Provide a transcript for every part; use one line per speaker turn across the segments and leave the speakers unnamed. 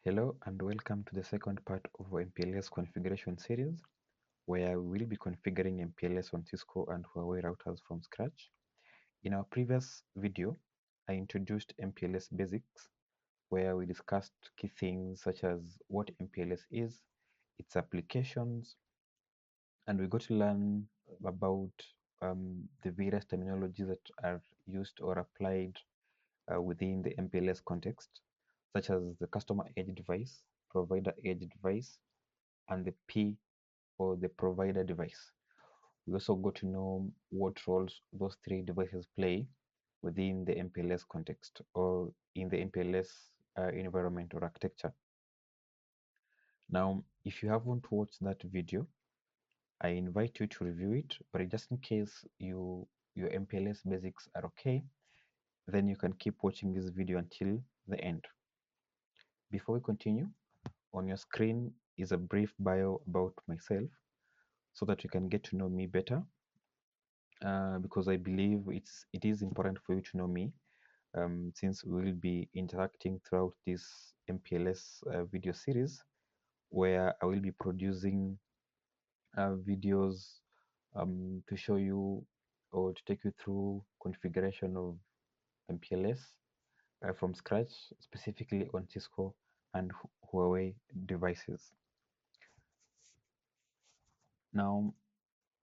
Hello and welcome to the second part of our MPLS configuration series, where we will be configuring MPLS on Cisco and Huawei routers from scratch. In our previous video, I introduced MPLS basics, where we discussed key things such as what MPLS is, its applications, and we got to learn about the various terminologies that are used or applied within the MPLS context, such as the customer edge device, provider edge device, and the P or the provider device. We also got to know what roles those three devices play within the MPLS context or in the MPLS environment or architecture. Now, if you haven't watched that video, I invite you to review it, but just in case your MPLS basics are okay, then you can keep watching this video until the end. Before we continue, on your screen is a brief bio about myself so that you can get to know me better, because I believe it is important for you to know me, since we will be interacting throughout this MPLS video series, where I will be producing videos to show you or to take you through configuration of MPLS from scratch, specifically on Cisco and Huawei devices. Now,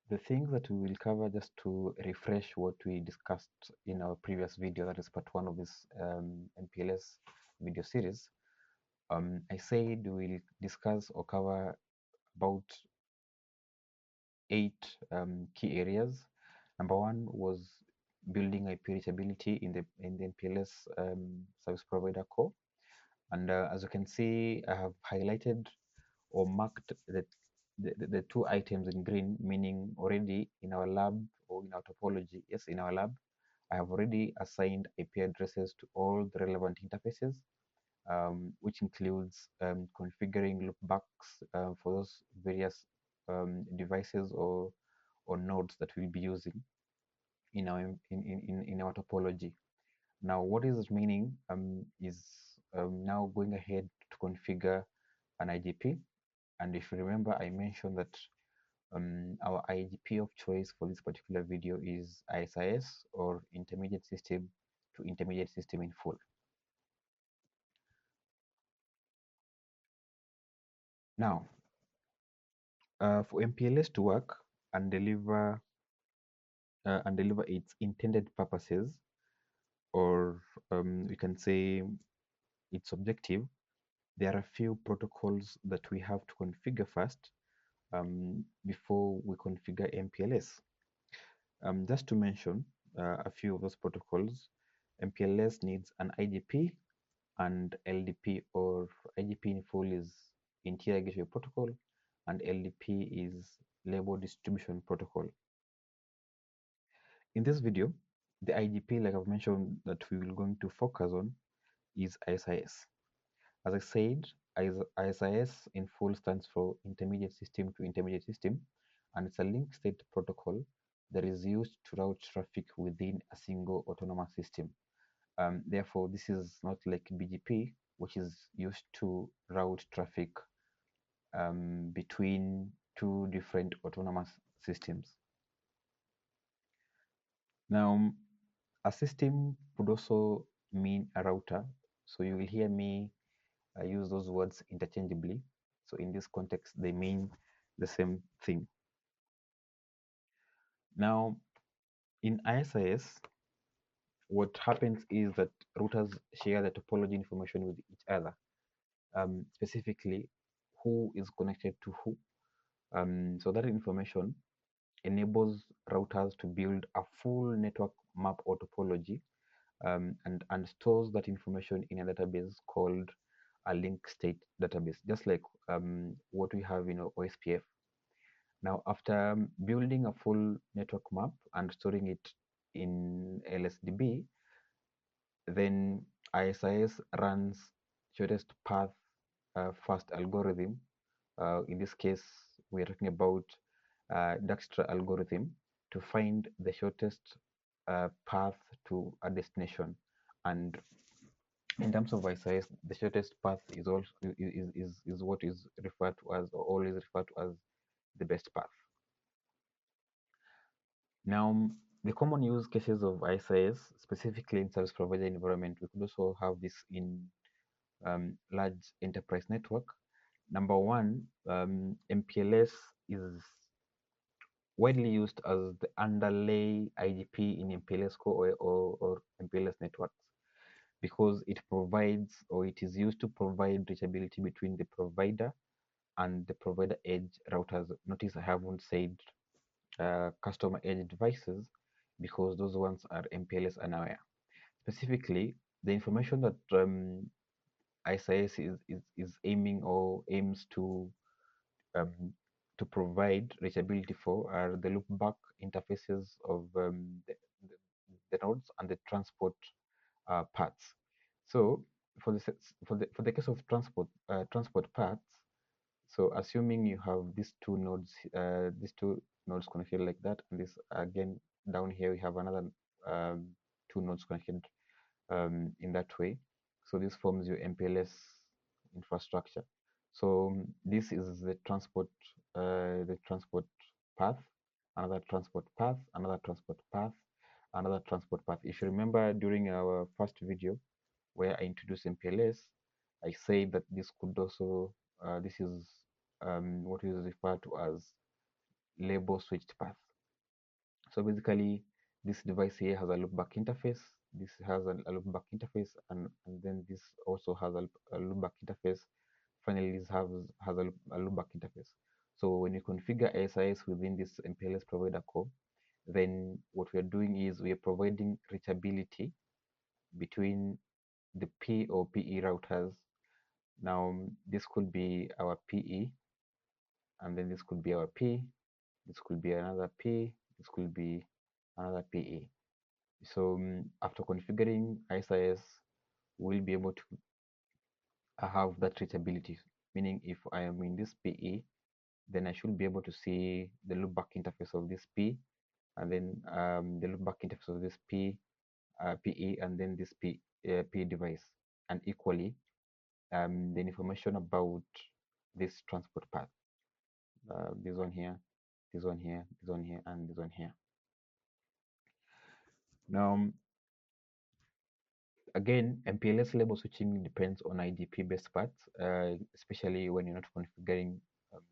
the things that we will cover, just to refresh what we discussed in our previous video, that is part one of this MPLS video series. I said we'll discuss or cover about 8 key areas. Number one was building IP reachability in the MPLS service provider core. And as you can see, I have highlighted or marked the two items in green, meaning already in our lab or in our topology, yes, in our lab, I have already assigned IP addresses to all the relevant interfaces, which includes configuring loopbacks for those various devices or nodes that we'll be using in our topology. Now, what is meaning is now going ahead to configure an IGP. And if you remember, I mentioned that our IGP of choice for this particular video is ISIS, or intermediate system to intermediate system in full. Now, for MPLS to work and deliver its intended purposes, or we can say its objective, there are a few protocols that we have to configure first before we configure MPLS. Just to mention a few of those protocols, MPLS needs an IGP and LDP, or IGP in full is Interior Gateway Protocol, and LDP is Label Distribution Protocol. In this video, the IGP, like I've mentioned, that we will going to focus on is ISIS. As I said, ISIS in full stands for Intermediate System to Intermediate System, and it's a link state protocol that is used to route traffic within a single autonomous system. Therefore, this is not like BGP, which is used to route traffic between two different autonomous systems. Now, a system would also mean a router. So you will hear me use those words interchangeably. So in this context, they mean the same thing. Now, in ISIS, what happens is that routers share the topology information with each other, specifically who is connected to who. So that information enables routers to build a full network map or topology, and stores that information in a database called a link state database, just like what we have in OSPF. Now, after building a full network map and storing it in LSDB, then ISIS runs shortest path first algorithm. In this case, we are talking about Dijkstra algorithm to find the shortest path to a destination, and In terms of ISIS, the shortest path is also is what is referred to as, or always referred to as, the best path. Now, the common use cases of ISIS, specifically in service provider environment, we could also have this in large enterprise network. Number one, MPLS is widely used as the underlay IGP in MPLS core or MPLS networks, because it provides, or it is used to provide reachability between the provider and the provider edge routers. Notice I haven't said customer edge devices, because those ones are MPLS unaware. Specifically, the information that ISIS is aiming or aims um, to provide reachability for are the loopback interfaces of the nodes and the transport paths. So for the case of transport paths, so assuming you have these two nodes connected like that, and this again down here we have another um, two nodes connected in that way. So this forms your MPLS infrastructure. So this is the transport path, another transport path, another transport path, another transport path. If you remember during our first video where I introduced MPLS, I said that this could also this is what is referred to as label switched path. So basically, this device here has a loopback interface. This has a loopback interface, and then this also has a loopback interface. Finally, this has a loopback interface. So when you configure SIS within this MPLS provider core, then what we are doing is we are providing reachability between the P or PE routers. Now, this could be our PE, and then this could be our P, this could be another P, this could be another PE. So after configuring ISIS, we'll be able to have that reachability, meaning if I am in this PE, then I should be able to see the loopback interface of this P, and then the loopback interface of this PE, and then this P device, and equally the information about this transport path, this one here, this one here, this one here, and this one here. Now, again, MPLS label switching depends on IGP-based paths, especially when you're not configuring um,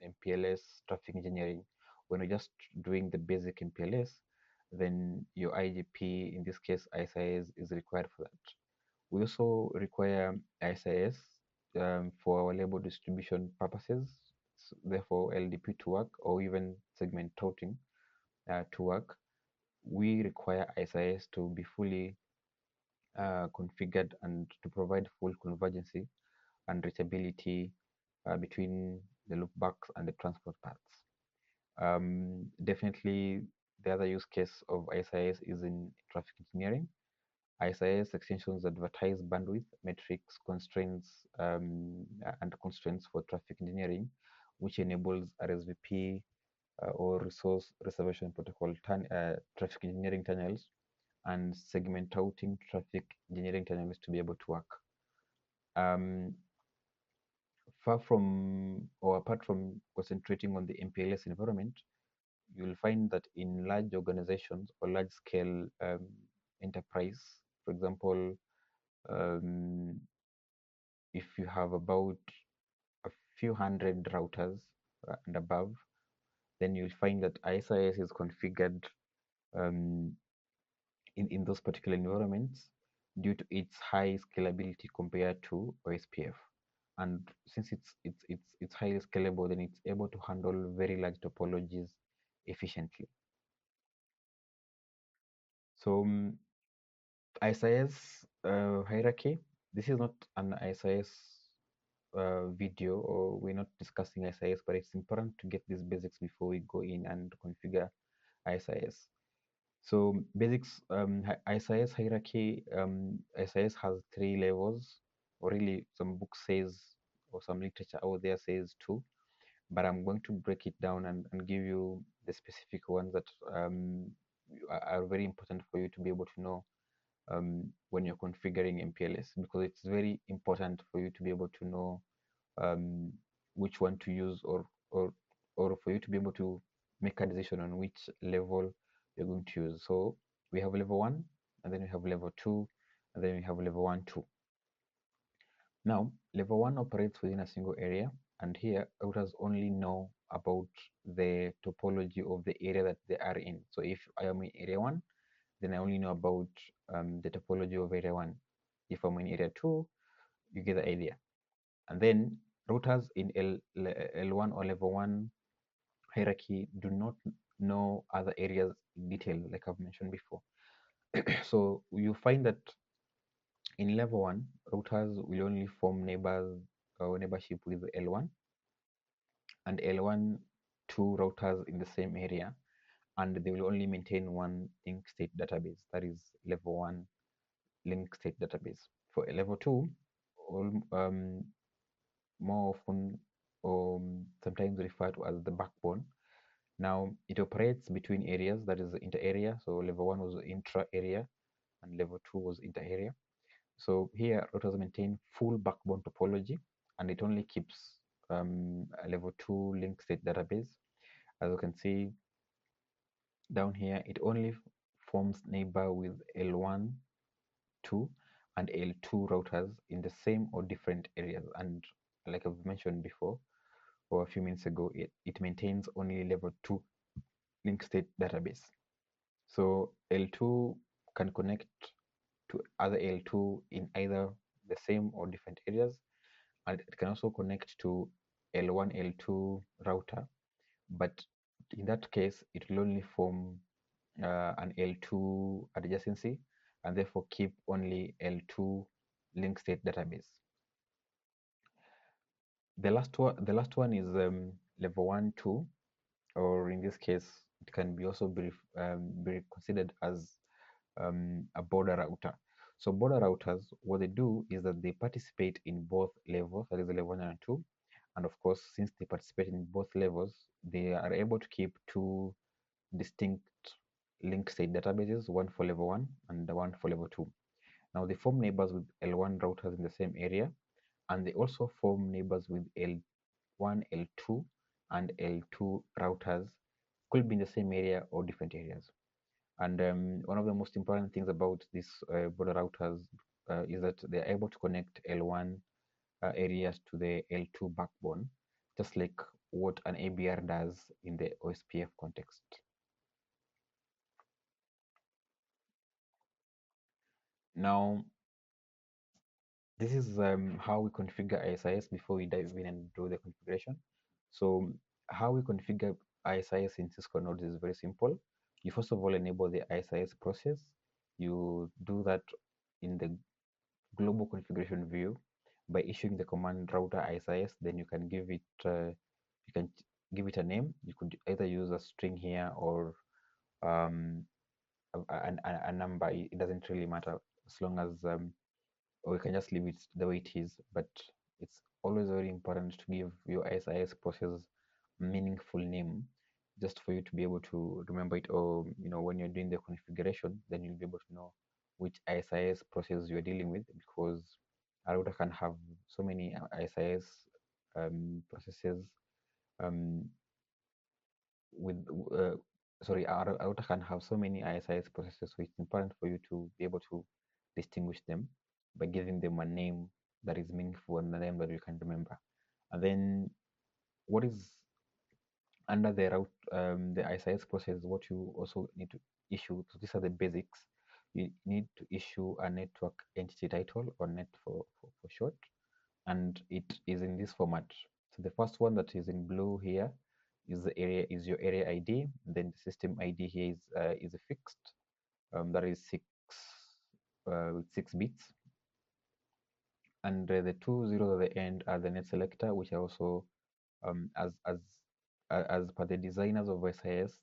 MPLS traffic engineering. When you're just doing the basic MPLS, then your IGP, in this case ISIS, is required for that. We also require ISIS for our label distribution purposes, so therefore LDP to work, or even segment routing to work. We require ISIS to be fully configured and to provide full convergency and reachability between the loopbacks and the transport paths. Definitely, the other use case of ISIS is in traffic engineering. ISIS extensions advertise bandwidth, metrics, constraints, and constraints for traffic engineering, which enables RSVP or resource reservation protocol traffic engineering tunnels and segment routing traffic engineering tunnels to be able to work. Far from, or apart from concentrating on the MPLS environment, you'll find that in large organizations or large scale enterprise, for example, if you have about a few hundred routers and above, then you'll find that ISIS is configured in those particular environments due to its high scalability compared to OSPF. And since it's highly scalable, then it's able to handle very large topologies efficiently. So ISIS hierarchy. This is not an ISIS video, or we're not discussing ISIS, but it's important to get these basics before we go in and configure ISIS. So basics, ISIS hierarchy, ISIS has 3 levels, or really some book says, or some literature out there says 2, but I'm going to break it down and give you the specific ones that are very important for you to be able to know when you're configuring MPLS, because it's very important for you to be able to know um, which one to use, or for you to be able to make a decision on which level you're going to use. So we have level 1, and then we have level 2, and then we have level 1 2. Now level 1 operates within a single area, and here routers only know about the topology of the area that they are in. So if I am in area 1, then I only know about the topology of area 1. If I'm in area 2, you get the idea. And then routers in L1 or level 1 hierarchy do not know other areas in detail, like I've mentioned before. So you find that in level 1, routers will only form neighbors or neighborship with L1 and L1 2 routers in the same area, and they will only maintain one link state database, that is level 1 link state database. For a level 2, more often sometimes referred to as the backbone. Now it operates between areas, that is inter area. So level 1 was intra area and level 2 was inter area. So here routers maintain full backbone topology, and it only keeps a level 2 link state database. As you can see down here, it only forms neighbor with L1 2 and L2 routers in the same or different areas. And like I've mentioned before, or a few minutes ago, it maintains only level 2 link state database. So L2 can connect to other L2 in either the same or different areas, and it can also connect to L1, L2 router, but in that case, it will only form an L2 adjacency and therefore keep only L2 link state database. The last one is level 1, 2, or in this case, it can be also be considered as a border router. So border routers, what they do is that they participate in both levels, that is level 1 and 2. And of course, since they participate in both levels, they are able to keep two distinct link state databases, one for level 1 and the one for level 2. Now they form neighbors with L1 routers in the same area, and they also form neighbors with L1, L2, and L2 routers, could be in the same area or different areas. And one of the most important things about these border routers is that they are able to connect L1 areas to the L2 backbone, just like what an ABR does in the OSPF context. Now, this is how we configure ISIS before we dive in and do the configuration. So how we configure ISIS in Cisco nodes is very simple. You first of all enable the ISIS process. You do that in the global configuration view by issuing the command router ISIS. Then you can give it a name. You could either use a string here or um, a number. It doesn't really matter as long as or you can just leave it the way it is. But it's always very important to give your ISIS process a meaningful name, just for you to be able to remember it, or when you're doing the configuration, then you'll be able to know which ISIS process you're dealing with, because a router can have so many ISIS processes um, with sorry, a router can have so many ISIS processes, so it's important for you to be able to distinguish them by giving them a name that is meaningful and a name that you can remember. And then what is under the route, the ISIS process, what you also need to issue. So these are the basics. You need to issue a network entity title, or NET for short, and it is in this format. So the first one that is in blue here is your area ID. Then the system ID here is a fixed, that is 6 bits, and the 2 zeros at the end are the net selector, which are also as per the designers of SIS,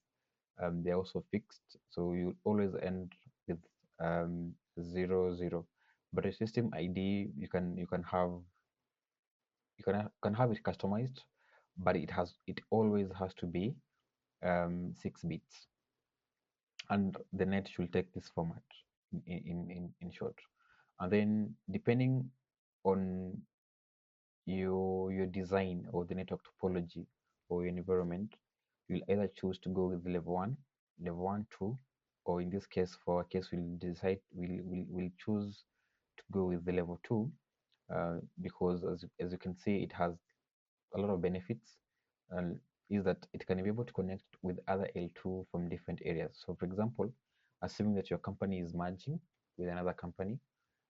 they're also fixed. So you always end with 00. But a system ID, you can have it customized, but it always has to be 6 bits, and the net should take this format. in short. And then depending on your design or the network topology or your environment, you'll either choose to go with level one, two, or in this case, for our case, we'll choose to go with the level two, because as you can see, it has a lot of benefits. Is that it can be able to connect with other L2 from different areas. So for example, assuming that your company is merging with another company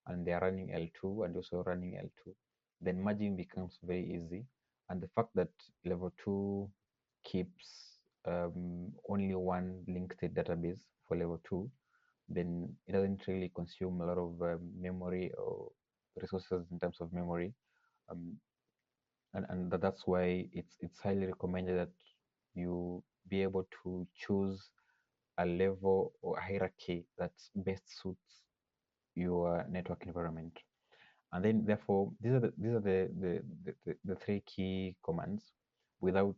and they are running L2 and also running L2, then merging becomes very easy. And the fact that level 2 keeps only one linked state database for level 2, then it doesn't really consume a lot of memory or resources in terms of memory. Um, and that's why it's highly recommended that you be able to choose a level or a hierarchy that best suits your network environment. And then therefore these are the three key commands without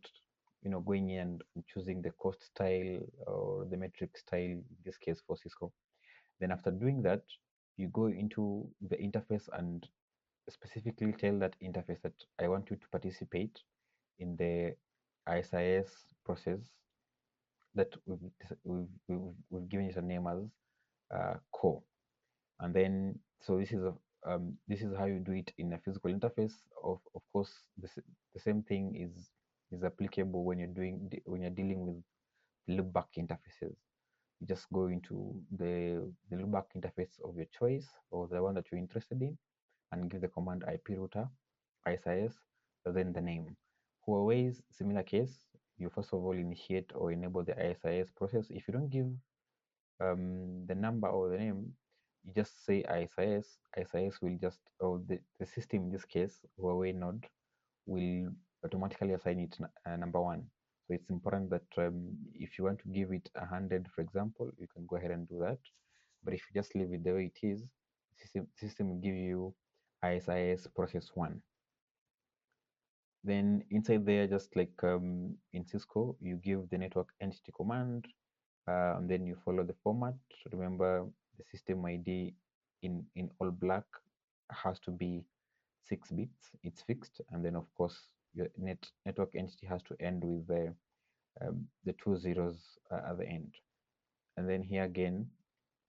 going in and choosing the cost style or the metric style, in this case for Cisco. Then after doing that, you go into the interface and specifically tell that interface that I want you to participate in the ISIS process that we've given it a name as core. And then so this is how you do it in a physical interface. Of course, the same thing is applicable when you're dealing with loopback interfaces. You just go into the loopback interface of your choice or the one that you're interested in and give the command IP router ISIS, then the name. Huawei's similar case, you first of all initiate or enable the ISIS process. If you don't give the number or the name, you just say ISIS. ISIS will just, or the system in this case, Huawei node, will automatically assign it number one. So it's important that if you want to give it 100, for example, you can go ahead and do that. But if you just leave it the way it is, system will give you ISIS process one. Then inside there, just like in Cisco, you give the network entity command, and then you follow the format. Remember, the system ID in all black has to be 6 bits. It's fixed, and then of course your network entity has to end with the 2 zeros at the end. And then here again,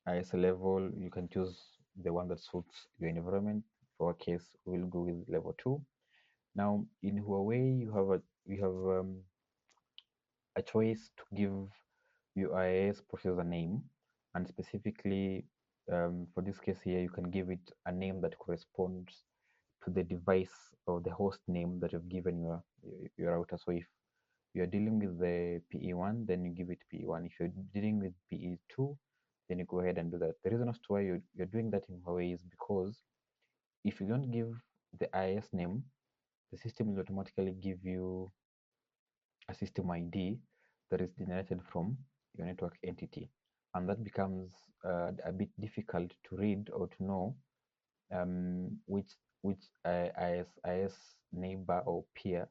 as a level, you can choose the one that suits your environment. For our case, we'll go with level 2. Now in Huawei, you have a choice to give your IIS processor name, and specifically for this case here, you can give it a name that corresponds to the device or the host name that you've given your router. So if you're dealing with the PE1, then you give it PE1. If you're dealing with PE2, then you go ahead and do that. The reason as to why you're doing that in Huawei is because if you don't give the IIS name, the system will automatically give you a system ID that is generated from your network entity. And that becomes a bit difficult to read or to know which IS neighbor or peer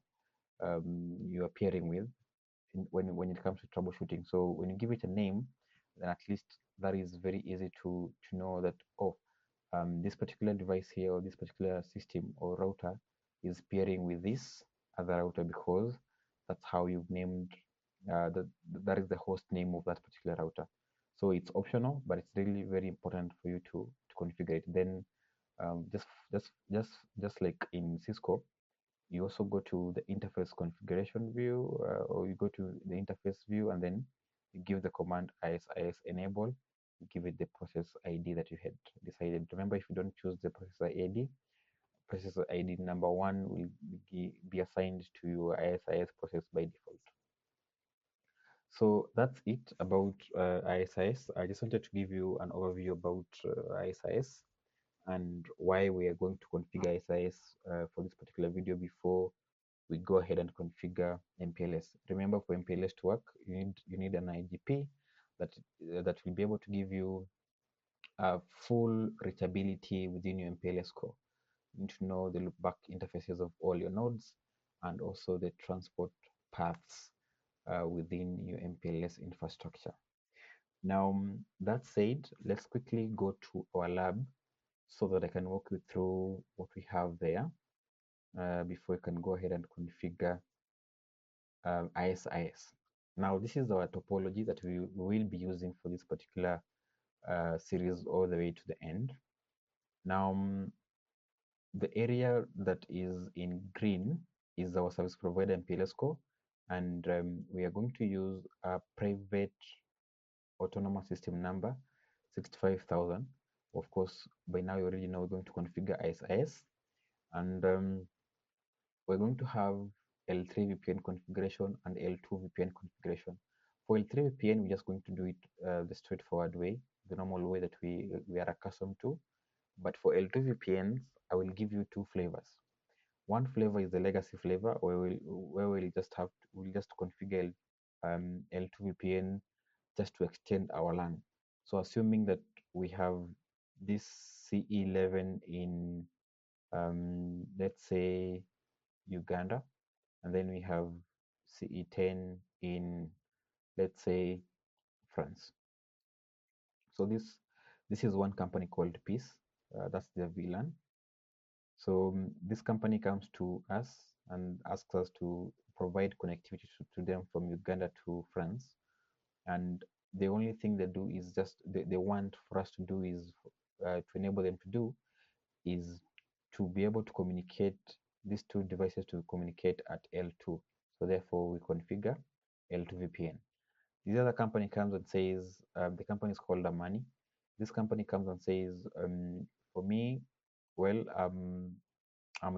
you are pairing with when it comes to troubleshooting. So when you give it a name, then at least that is very easy to know that, oh, this particular device here or this particular system or router is pairing with this other router because that's how you've named that is the host name of that particular router. So it's optional, but it's really very important for you to configure it. Then just like in Cisco, you also go to the interface configuration view, or you go to the interface view and then you give the command ISIS enable, you give it the process ID that you had decided. Remember, if you don't choose the processor ID number one will be assigned to your ISIS process by default. So that's it about ISIS. I just wanted to give you an overview about ISIS and why we are going to configure ISIS for this particular video before we go ahead and configure MPLS. Remember, for MPLS to work, you need an IGP that will be able to give you full reachability within your MPLS core. You need to know the loopback interfaces of all your nodes and also the transport paths within your MPLS infrastructure. Now, that said, let's quickly go to our lab so that I can walk you through what we have there before we can go ahead and configure ISIS. Now, this is our topology that we will be using for this particular series all the way to the end. Now, the area that is in green is our service provider MPLS core, and we are going to use a private autonomous system number 65,000. Of course, by now you already know we're going to configure ISIS, and we're going to have L3 VPN configuration and L2 VPN configuration. For L3 VPN, we're just going to do it the straightforward way, the normal way that we are accustomed to. But for L2 VPNs, I will give you two flavors. One flavor is the legacy flavor, where we'll just configure L2 VPN just to extend our LAN. So assuming that we have this CE11 in let's say Uganda, and then we have CE10 in, let's say, France. So this is one company called Peace. That's their VLAN. So this company comes to us and asks us to provide connectivity to them from Uganda to France. And the only thing they do is just they want for us to do is to enable them to do is to be able to communicate these two devices to communicate at L2. So therefore we configure L2 VPN. The other company comes and says, the company is called Amani. This company comes and says, for me, well, I'm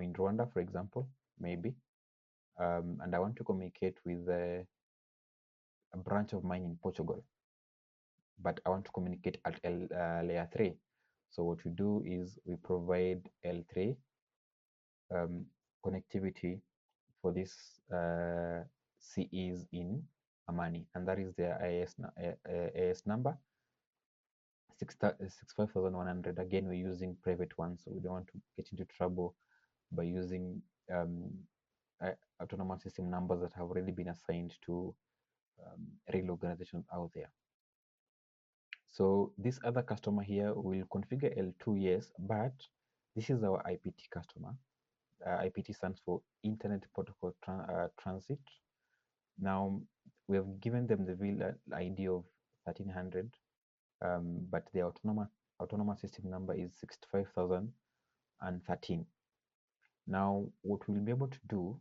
in Rwanda, for example, maybe, and I want to communicate with a branch of mine in Portugal, but I want to communicate at layer 3. So what we do is we provide L3 connectivity for this CEs in Amani, and that is their AS number 65,100. Again, we're using private ones, so we don't want to get into trouble by using autonomous system numbers that have already been assigned to real organizations out there. So this other customer here will configure L2, yes, but this is our IPT customer. IPT stands for Internet Protocol Transit. Now, we have given them the VLAN ID of 1300, but the autonomous system number is 65,013. Now, what we'll be able to do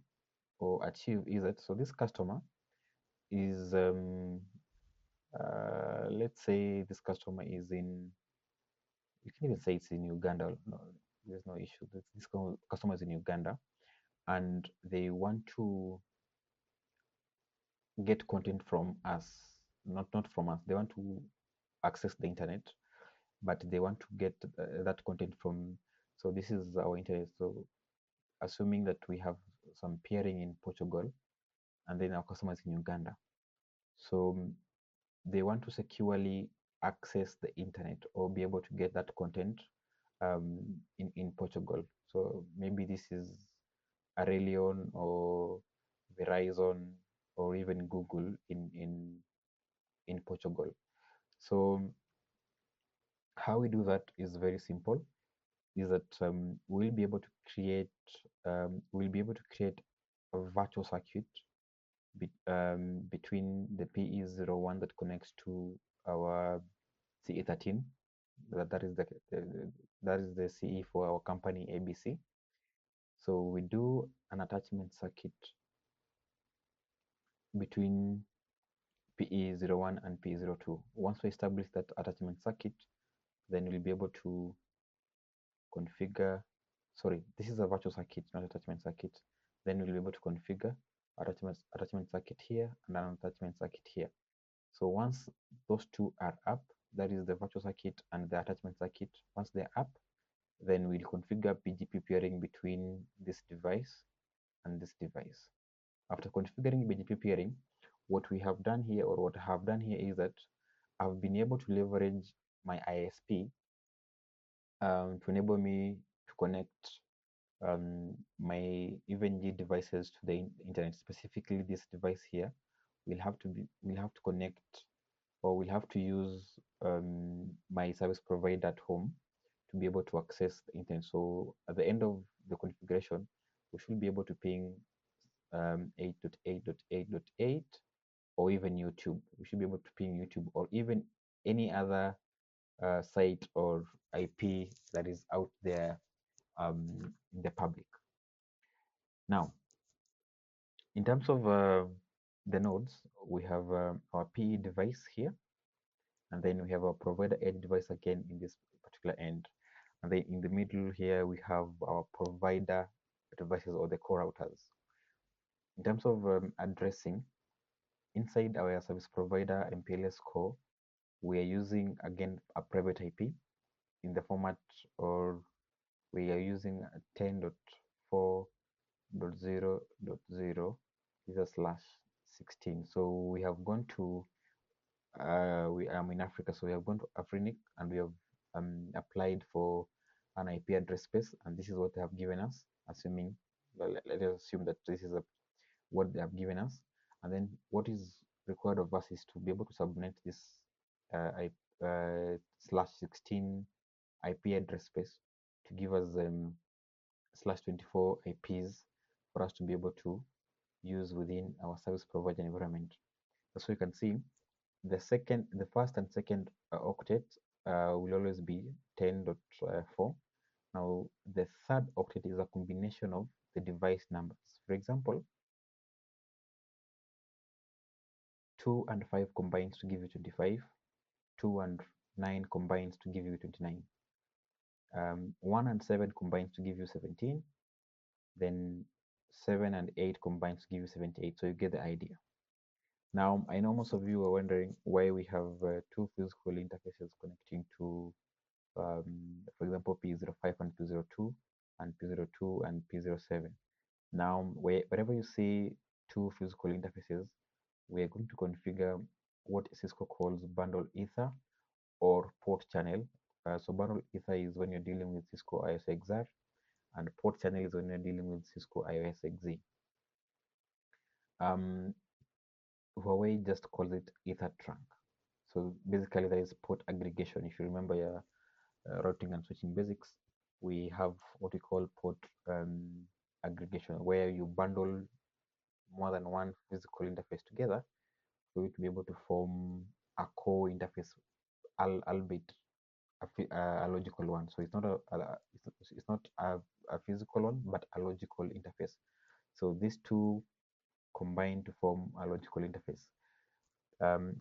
or achieve is that, so this customer is, let's say this customer is in, you can even say it's in Uganda. No, there's no issue. This customer is in Uganda, and they want to get content from us, not from us. They want to access the internet, but they want to get that content from. So this is our internet. So assuming that we have some peering in Portugal, and then our customers in Uganda, so they want to securely access the internet or be able to get that content in Portugal. So maybe this is Aurelion or Verizon or even Google in Portugal. So how we do that is very simple. Is that we'll be able to create a virtual circuit between the PE01 that connects to our CE13. That is the CE for our company ABC. So we do an attachment circuit between PE01 and PE02. Once we establish that attachment circuit, then we'll be able to configure, sorry, this is a virtual circuit, not attachment circuit. Then we'll be able to configure attachment circuit here and an attachment circuit here. So once those two are up, that is the virtual circuit and the attachment circuit, once they're up, then we'll configure BGP peering between this device and this device. After configuring BGP peering, what we have done here, or what I have done here, is that I've been able to leverage my ISP to enable me to connect my EVNG devices to the internet. Specifically, this device here will have to connect or we'll have to use my service provider at home to be able to access the internet. So at the end of the configuration, we should be able to ping 8.8.8.8 or even YouTube. We should be able to ping YouTube or even any other site or IP that is out there in the public. Now, in terms of the nodes, we have our PE device here, and then we have our provider edge device again in this particular end. And then in the middle here, we have our provider devices or the core routers. In terms of addressing, inside our service provider MPLS core, we are using again a private IP in the format, or we are using 10.4.0.0 is a /16. So we have gone to we am in Africa, so we have gone to Afrinic and we have applied for an IP address space, and this is what they have given us, assuming, well, let us assume that this is what they have given us. And then what is required of us is to be able to subnet this /16 IP address space to give us /24 IPs for us to be able to use within our service provider environment. So you can see the first and second octet will always be 10.4. Now the third octet is a combination of the device numbers. For example, 2 and 5 combines to give you 25, 2 and 9 combines to give you 29, 1 and 7 combines to give you 17, then 7 and 8 combines to give you 78. So you get the idea. Now, I know most of you are wondering why we have two physical interfaces connecting to, for example, P05 and P02, and P02 and P07. Now, wherever you see two physical interfaces, we are going to configure what Cisco calls bundle ether or port channel. So bundle ether is when you're dealing with Cisco IOSXR, and port channel is when you're dealing with Cisco IOSXZ. Huawei just calls it ether trunk. So basically, there is port aggregation. If you remember your routing and switching basics, we have what we call port aggregation, where you bundle more than one physical interface together for you to be able to form a core interface, albeit a logical one. So it's not a physical one, but a logical interface. So these two combine to form a logical interface.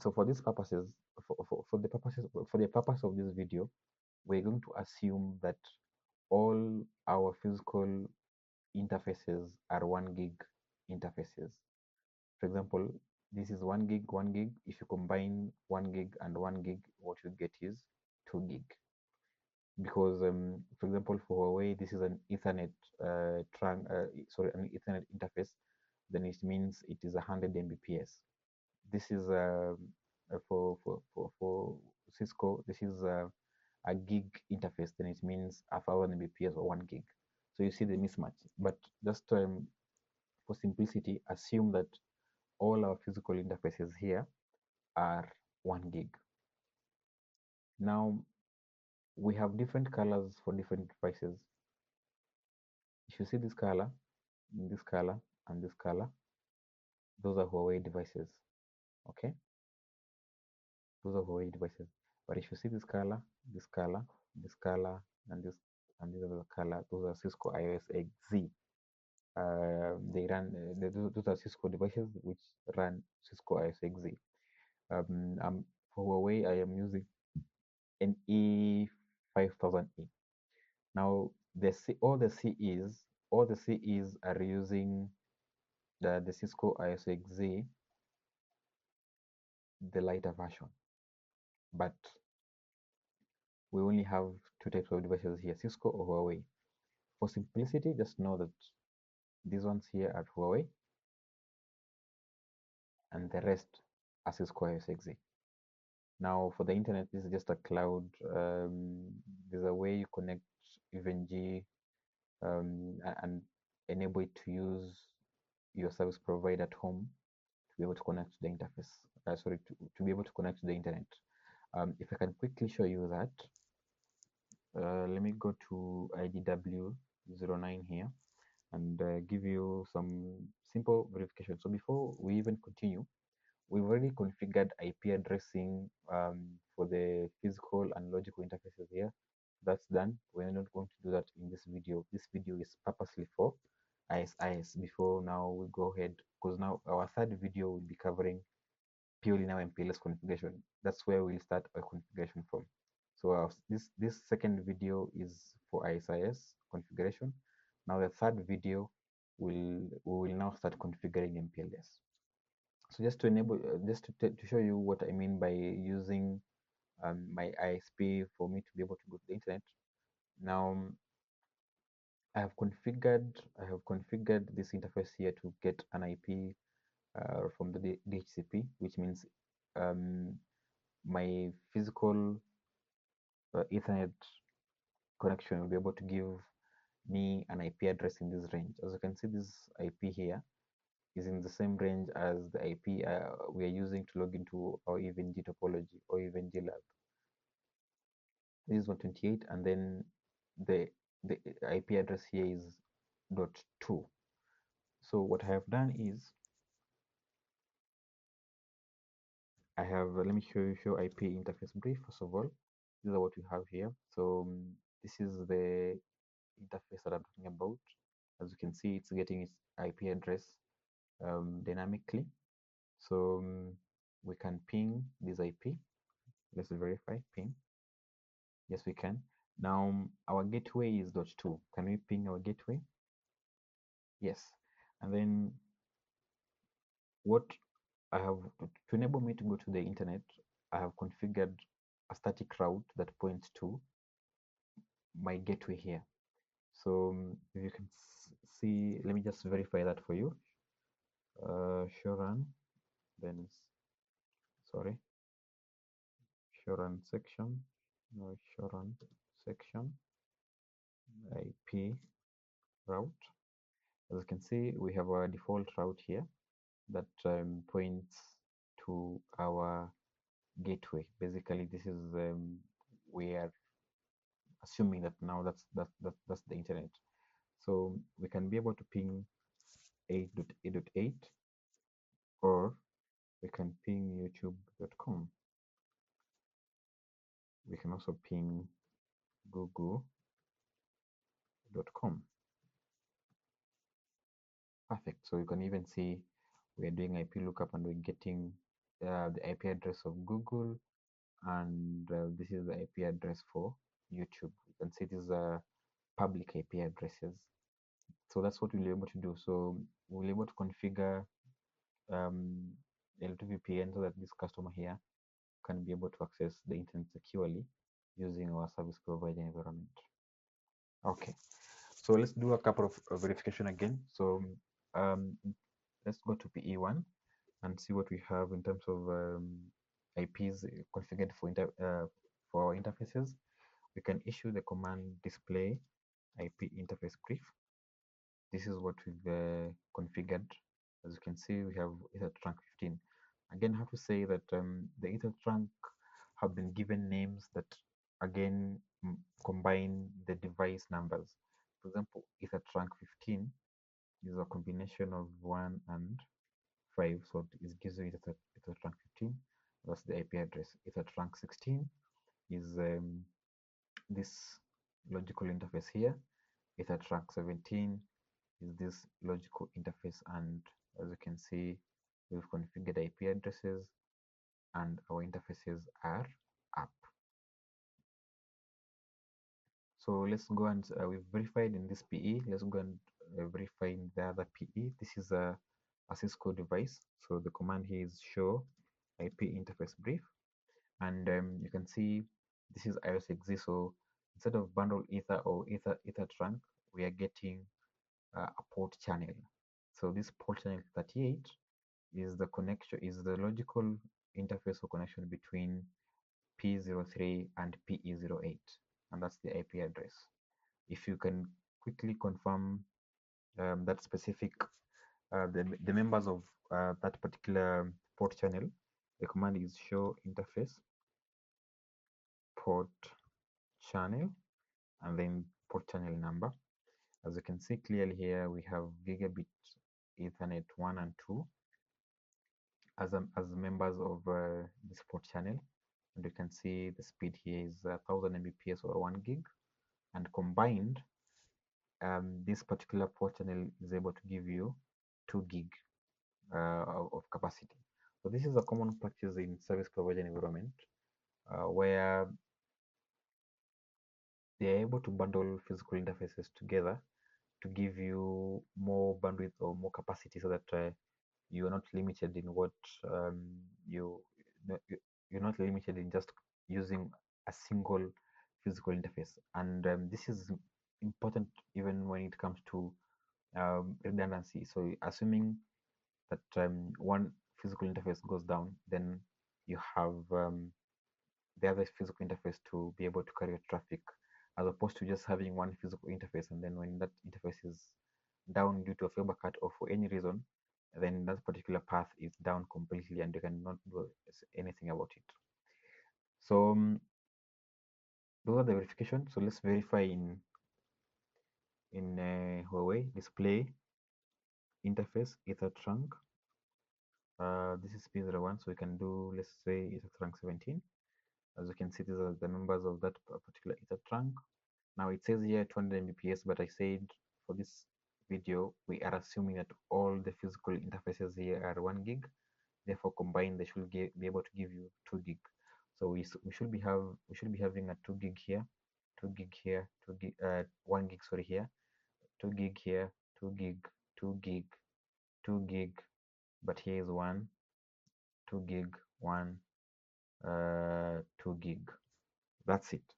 So for these purposes, for the purpose of this video, we're going to assume that all our physical interfaces are 1 gig interfaces. For example, this is 1 gig, 1 gig. If you combine 1 gig and 1 gig, what you get is 2 gig. Because, for example, for Huawei, this is an Ethernet an Ethernet interface. Then it means it is 100 Mbps. This is for Cisco. This is a gig interface. Then it means 1000 Mbps or 1 gig. So you see the mismatch. But just for simplicity, assume that all our physical interfaces here are 1 gig. Now, we have different colors for different devices. If you see this color, and this color, those are Huawei devices. Okay, those are Huawei devices. But if you see this color, this color, this color, and this other color, those are Cisco IOSXZ. They run those are Cisco devices which run Cisco IOSXZ. For Huawei, I am using an E5000E. Now, all the CEs are using the Cisco IOSXZ, the lighter version. But we only have two types of devices here, Cisco or Huawei. For simplicity, just know that these ones here are Huawei, and the rest are Cisco IOSXZ. Now, for the internet, this is just a cloud. There's a way you connect EVNG and enable it to use your service provider at home to be able to connect to the interface. to be able to connect to the internet. If I can quickly show you that, let me go to IDW09 here and give you some simple verification. So before we even continue, we've already configured IP addressing for the physical and logical interfaces here. That's done. We're not going to do that in this video. This video is purposely for ISIS. Before now we go ahead, because now our third video will be covering purely now MPLS configuration. That's where we'll start our configuration from. So this second video is for ISIS configuration. Now the third video we will now start configuring MPLS. So just to enable, to show you what I mean by using my ISP for me to be able to go to the internet. Now I have configured this interface here to get an IP from the DHCP, which means my physical Ethernet connection will be able to give me an IP address in this range. As you can see, this IP here is in the same range as the IP we are using to log into our EVNG topology or EVNG lab. This is 128, and then the IP address here is .2. So what I have done is I have let me show IP interface brief. First of all, this is what we have here. So this is the interface that I'm talking about. As you can see, it's getting its IP address dynamically. So we can ping this IP. Let's verify ping. Yes, we can. Now our gateway is .2. Can we ping our gateway? Yes. And then what I have to enable me to go to the internet, I have configured a static route that points to my gateway here. So if you can see, let me just verify that for you. Show run, then sorry, show run section, no, show run section, IP route. As you can see, we have our default route here that points to our gateway. Basically, this is we are assuming that now that's the internet. So we can be able to ping 8.8.8, or we can ping youtube.com. We can also ping google.com. Perfect. So you can even see we're doing IP lookup and we're getting the IP address of Google, and this is the IP address for YouTube. You can see these are public IP addresses. So that's what we'll be able to do. So we'll be able to configure L2VPN so that this customer here can be able to access the internet securely using our service provider environment. Okay, so let's do a couple of verification again. So let's go to PE1 and see what we have in terms of IPs configured for our interfaces. We can issue the command display IP interface brief. This is what we've configured. As you can see, we have Ether trunk 15. Again, I have to say that the Ether trunk have been given names that again combine the device numbers. For example, Ether trunk 15 is a combination of 1 and 5, so it gives you Ether trunk 15. That's the IP address. Ether trunk 16 is this logical interface here. Ether trunk 17 is this logical interface, and as you can see, we've configured IP addresses and our interfaces are up. So let's go and we've verified in this PE. Let's go and verify in the other PE. This is a Cisco device. So the command here is show IP interface brief, and you can see this is iOS exist. So instead of bundle ether or ether trunk, we are getting a port channel. So this port channel 38 is the connection, is the logical interface or connection between P03 and PE08, and that's the IP address. If you can quickly confirm that specific the members of that particular port channel, The command is show interface port channel and then port channel number. As you can see clearly here, we have gigabit Ethernet 1 and 2 as members of this port channel, and you can see the speed here is 1000 Mbps or 1 gig, and combined this particular port channel is able to give you 2 gig of capacity. So this is a common practice in service provider environment where they are able to bundle physical interfaces together to give you more bandwidth or more capacity, so that you are not limited in what you're not limited in just using a single physical interface. And this is important even when it comes to redundancy. So assuming that one physical interface goes down, then you have the other physical interface to be able to carry your traffic, as opposed to just having one physical interface, and then when that interface is down due to a fiber cut or for any reason, then that particular path is down completely and you cannot do anything about it. So those are the verification. So let's verify in Huawei display interface ether trunk. This is P01, so we can do, let's say, ether trunk 17. As you can see, these are the members of that particular ether trunk. Now it says here 200 Mbps, but I said for this video we are assuming that all the physical interfaces here are 1 gig. Therefore, combined they should be able to give you 2 gig. So we should be having a 2 gig here, 2 gig here, 2 gig 1 gig, sorry, here, 2 gig here, 2 gig, 2 gig, 2 gig, but here is 1, 2 gig, 1, 2 gig. That's it.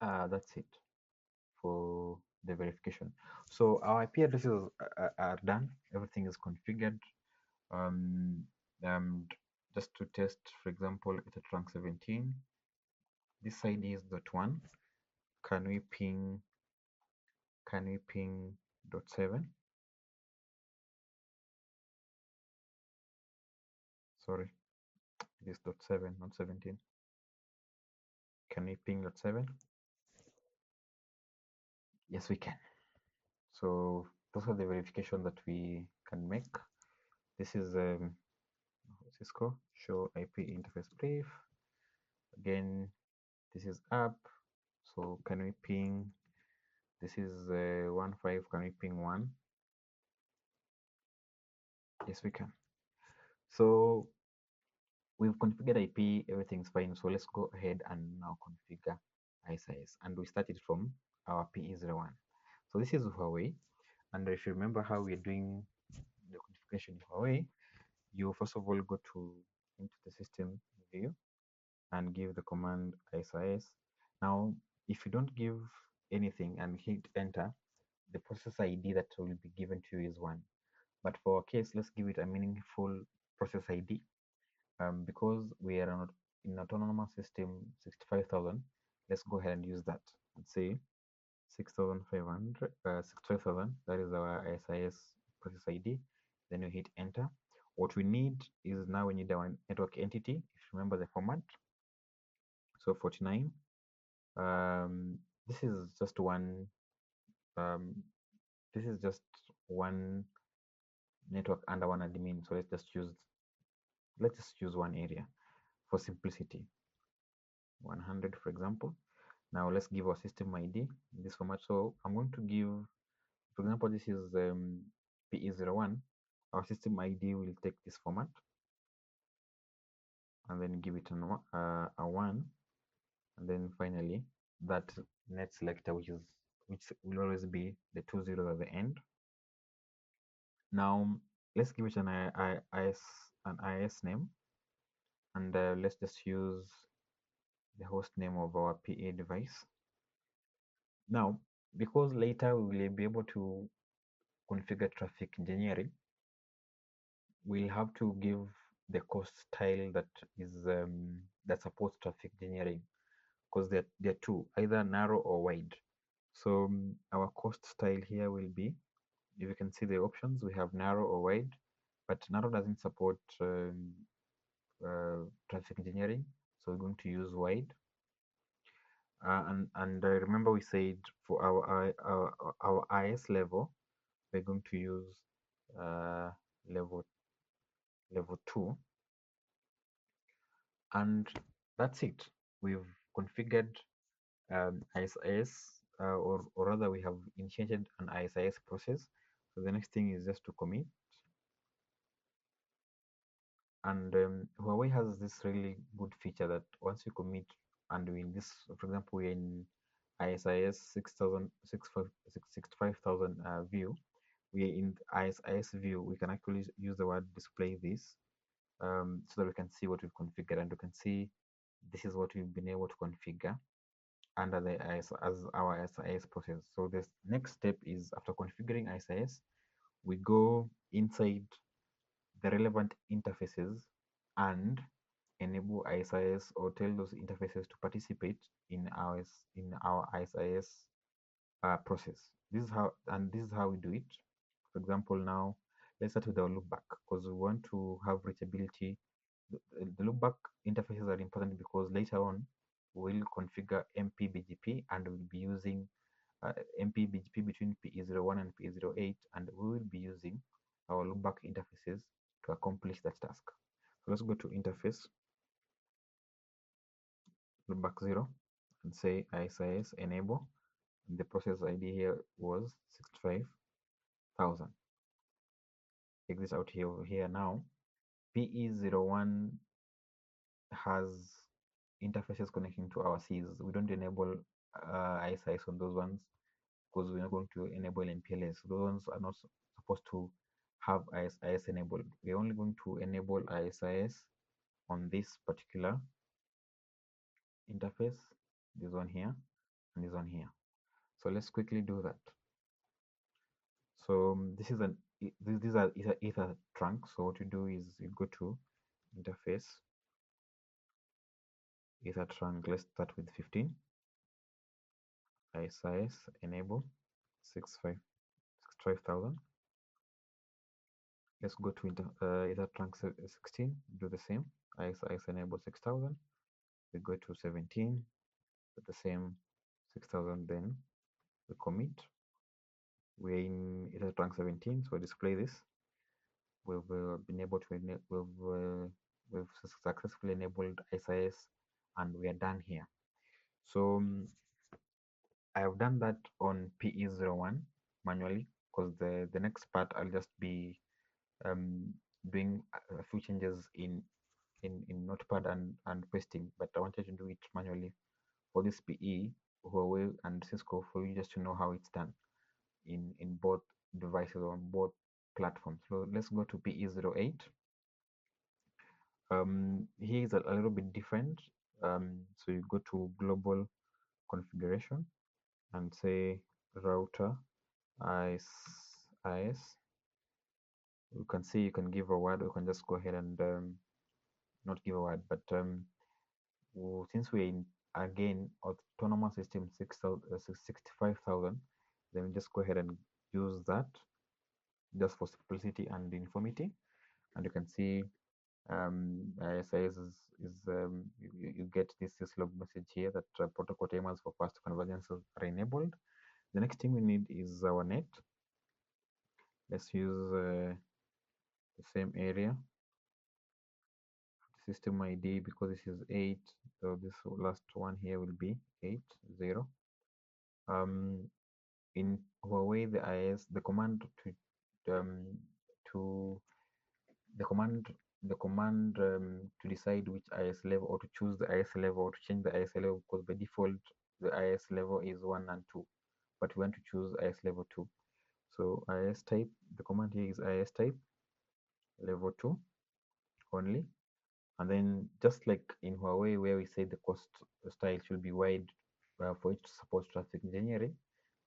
That's it for the verification. So our IP addresses are done. Everything is configured. And just to test, for example, it's a trunk 17. This ID is .1. Can we ping .7? Sorry, it is .7, not 17. Can we ping .7? Yes, we can. So those are the verification that we can make. This is Cisco show IP interface brief. Again, this is up. So can we ping? This is 1.5. Can we ping 1? Yes, we can. So we've configured IP, everything's fine. So let's go ahead and now configure ISIS. And we started from our PE01. So this is Huawei. And if you remember how we're doing the configuration in Huawei, you first of all go into the system view and give the command ISIS. Now, if you don't give anything and hit enter, the process ID that will be given to you is 1. But for our case, let's give it a meaningful process ID. Because we are not in autonomous system 65,000, let's go ahead and use that. Let's say 6,500, 65,000, that is our SIS process ID. Then you hit enter. What we need is, now we need our network entity, if you remember the format. So 49. This is just one network under one admin. So let's just use one area for simplicity, 100 for example. Now let's give our system ID in this format. So I'm going to give, for example, this is PE01. Our system ID will take this format and then give it a 1, and then finally that net selector, which will always be the 2 zeros at the end. Now let's give it an IS name, and let's just use the host name of our PA device. Now, because later we will be able to configure traffic engineering, we'll have to give the cost style that is that supports traffic engineering, because there are two, either narrow or wide. So our cost style here will be, if you can see the options, we have narrow or wide, but narrow doesn't support traffic engineering. So we're going to use wide. And remember we said for our IS level, we're going to use uh, level 2, and that's it. We've configured ISIS, or rather we have initiated an ISIS process. So the next thing is just to commit. And Huawei has this really good feature that once you commit, and in this, for example, we're in ISIS 6000, 65,000 view, we're in ISIS view, we can actually use the word display this, so that we can see what we've configured, and you can see this is what we've been able to configure under the IS as our ISIS process. So the next step is, after configuring ISIS, we go inside the relevant interfaces and enable ISIS, or tell those interfaces to participate in our ISIS process. This is how we do it. For example, now let's start with our loopback, because we want to have reachability. The loopback interfaces are important because later on we'll configure MPBGP, and we'll be using MPBGP between PE01 and PE08, and we will be using our loopback interfaces to accomplish that task. So let's go to interface, loopback 0, and say ISIS enable. And the process ID here was 65,000. Take this out here now. PE01 has interfaces connecting to our Cs. We don't enable ISIS on those ones because we're not going to enable MPLS. Those ones are not supposed to have ISIS enabled. We're only going to enable ISIS on this particular interface, this one here and this one here. So let's quickly do that. So this is these are ether trunk. So what you do is you go to interface, ether trunk. Let's start with 15. ISIS enable 65,000. Let's go to ether trunk 16. Do the same. ISIS enable 6,000. We go to 17. Do the same 6,000. Then we commit. We're in ether trunk 17. So display this. We've been able to we've successfully enabled ISIS, and we are done here. So I have done that on PE01 manually, because the next part I'll just be doing a few changes in Notepad and pasting, but I wanted to do it manually for this PE, Huawei and Cisco, for you just to know how it's done in both devices, on both platforms. So let's go to PE08. Here is a little bit different. So you go to global configuration and say router IS. You can see you can give a word, or you can just go ahead and not give a word, but since we're in, again, autonomous system 65,000, then we just go ahead and use that just for simplicity and uniformity. And you can see ISIS you get this syslog message here that protocol timers for fast convergence are enabled. The next thing we need is our net. Let's use the same area, system ID, because this is 8, so this last one here will be 80. In Huawei, the IS, the command to the command to decide which IS level, or to choose the IS level, or to change the IS level, because by default the IS level is 1 and 2, but we want to choose IS level 2. So IS type, the command here is IS type level 2 only. And then just like in Huawei, where we say the cost style should be wide for it to support traffic engineering,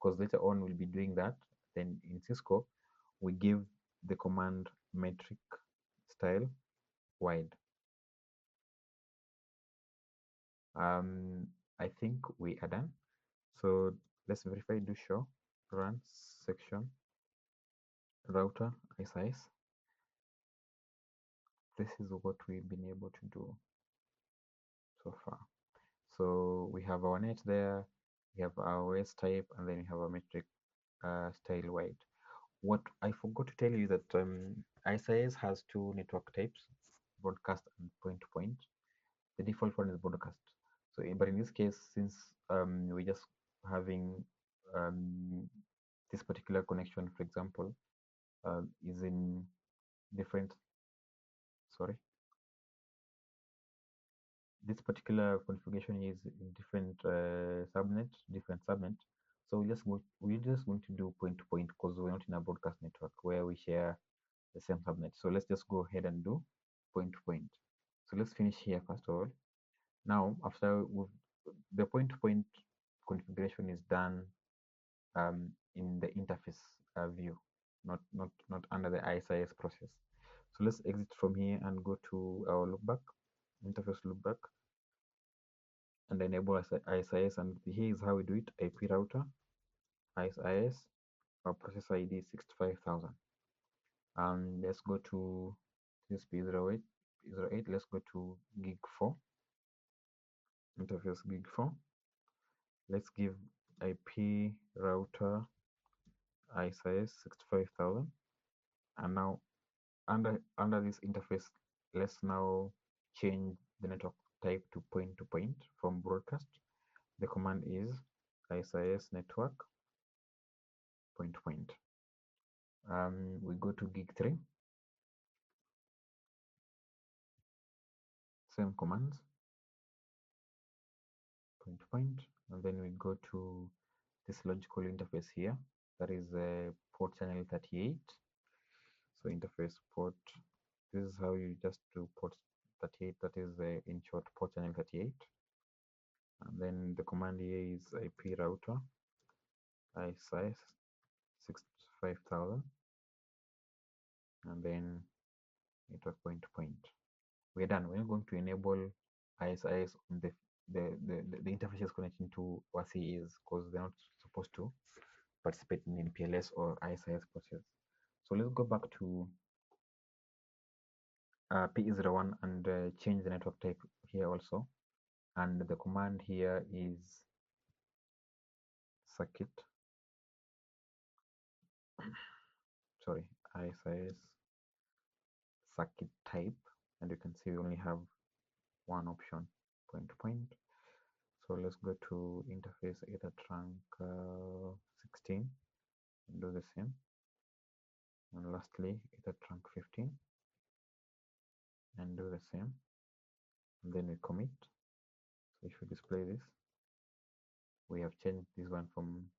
because later on we'll be doing that. Then in Cisco, we give the command metric style wide. I think we are done. So let's verify, do show run section router ISIS this is what we've been able to do so far. So we have our net there, we have our OS type, and then we have our metric style wide. What I forgot to tell you that ISIS has two network types, broadcast and point-to-point. The default one is broadcast. So, but in this case, since we're just having this particular connection, for example, is in different, sorry, this particular configuration is in different subnet. So we're just going to do point to point because we're not in a broadcast network where we share the same subnet. So let's just go ahead and do point to point. So let's finish here first of all. Now, after the point to point configuration is done in the interface view, not under the ISIS process. So let's exit from here and go to our loopback, interface loopback, and enable ISIS. And here is how we do it: IP router, ISIS, our process ID 65000. Let's go to this P08. Let's go to gig 4, interface gig 4. Let's give IP router ISIS 65000. And now under this interface, let's now change the network type to point from broadcast. The command is ISIS network point to point. We go to gig 3, same commands, point to point, and then we go to this logical interface here, that is port channel 38. So interface port, this is how you just do port 38, that is in short port channel 38. And then the command here is IP router ISIS 65000, and then network point to point. We're done. We're going to enable ISIS on the interfaces connecting to OCEs because they're not supposed to participate in MPLS or ISIS process. So let's go back to PE01 and change the network type here also. And the command here is circuit, sorry, ISIS circuit type. And you can see we only have one option, point to point. So let's go to interface ether trunk 16 and do the same. And lastly, ether trunk 15 and do the same. And then we commit. So if we display this, we have changed this one from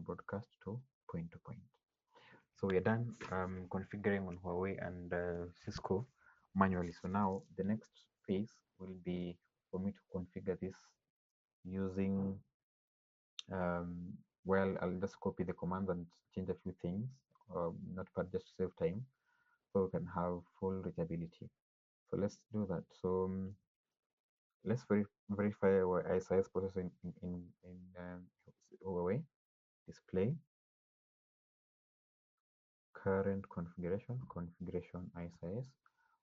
broadcast to point to point. So we are done configuring on Huawei and Cisco manually. So now the next phase will be for me to configure this using well, I'll just copy the command and change a few things, notepad, just to save time, so we can have full reachability. So let's do that. So let's verify our ISIS processing in Huawei. Display current configuration ISIS,